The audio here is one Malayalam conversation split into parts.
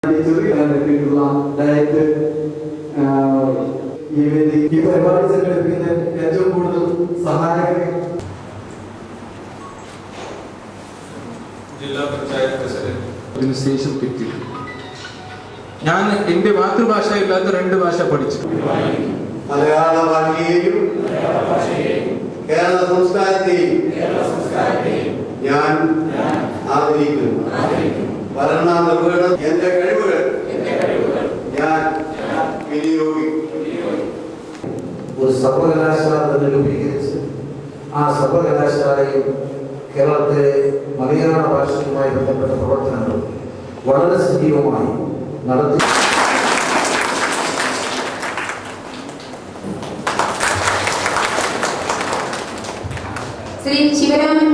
ഡയറ്റ് ഈ പരിപാടി സംഘടിപ്പിക്കുന്നതിന് ഏറ്റവും കൂടുതൽ സഹായകമായി ജില്ലാ പഞ്ചായത്ത് പ്രസിഡന്റ് അതിനുശേഷം എത്തി. ഞാൻ എന്റെ മാതൃഭാഷയില്ലാത്ത 2 ഭാഷ പഠിച്ചു. മലയാള ഭാഷയെയും കേരള സംസ്കാരത്തെയും ഞാൻ ആദരിക്കുന്നു. ഭരണ നിർവഹണം എന്റെ കഴിവുകൾ ഞാൻ വിനിയോഗിക്കും. ഒരു സർവകലാശാല രൂപീകരിച്ച് ആ സർവകലാശാലയും കേരളത്തിലെ മലയാള ഭാഷയുമായി ബന്ധപ്പെട്ട പ്രവർത്തനങ്ങൾ വളരെ സജീവമായി നടത്തി. ശ്രീ ശിവരാമൻ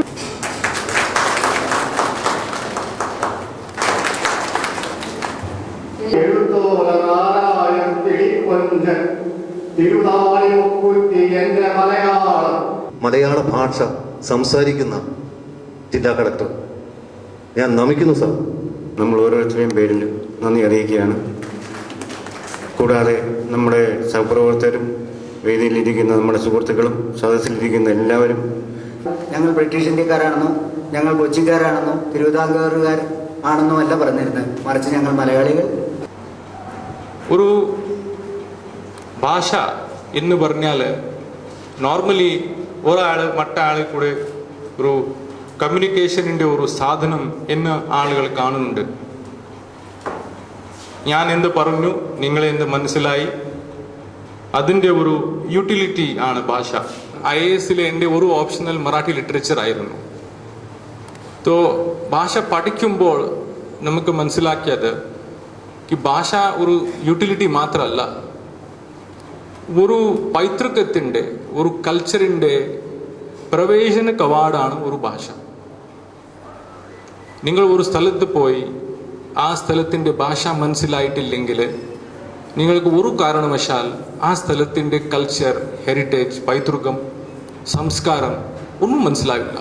മലയാള ഭാഷ സംസാരിക്കുന്ന ജില്ലാ കളക്ടർ ഞാൻ നമിക്കുന്നു സാർ. നമ്മൾ ഓരോരുത്തരുടെയും പേരിൽ നന്ദി അറിയിക്കുകയാണ്. കൂടാതെ നമ്മുടെ സഹപ്രവർത്തകരും വേദിയിലിരിക്കുന്ന നമ്മുടെ സുഹൃത്തുക്കളും സദസ്സിലിരിക്കുന്ന എല്ലാവരും ഞങ്ങൾ ബ്രിട്ടീഷ് ഇന്ത്യക്കാരാണെന്നോ ഞങ്ങൾ കൊച്ചിക്കാരാണെന്നോ തിരുവിതാംകൂറുകാർ ആണെന്നോ അല്ല പറഞ്ഞിരുന്നത്, മറിച്ച് ഞങ്ങൾ മലയാളികൾ. ഒരു ഭാഷ എന്ന് പറഞ്ഞാൽ നോർമലി ഒരാൾ മറ്റാളെ കൂടെ ഒരു കമ്മ്യൂണിക്കേഷനിൻ്റെ ഒരു സാധനം എന്ന് ആളുകൾ കാണുന്നുണ്ട്. ഞാൻ എന്ത് പറഞ്ഞു, നിങ്ങളെന്ത് മനസ്സിലായി, അതിൻ്റെ ഒരു യൂട്ടിലിറ്റി ആണ് ഭാഷ. IAS-ലെ എൻ്റെ ഒരു ഓപ്ഷണൽ മറാഠി ലിറ്ററേച്ചർ ആയിരുന്നു. തോ ഭാഷ പഠിക്കുമ്പോൾ നമുക്ക് മനസ്സിലാക്കിയത് ഭാഷ ഒരു യൂട്ടിലിറ്റി മാത്രമല്ല, ഒരു പൈതൃകത്തിൻ്റെ ഒരു കൾച്ചറിൻ്റെ പ്രവേശന കവാടാണ് ഒരു ഭാഷ. നിങ്ങൾ ഒരു സ്ഥലത്ത് പോയി ആ സ്ഥലത്തിൻ്റെ ഭാഷ മനസ്സിലായിട്ടില്ലെങ്കിൽ നിങ്ങൾക്ക് ഒരു കാരണവശാൽ ആ സ്ഥലത്തിൻ്റെ കൾച്ചർ, ഹെറിറ്റേജ്, പൈതൃകം, സംസ്കാരം ഒന്നും മനസ്സിലാവില്ല.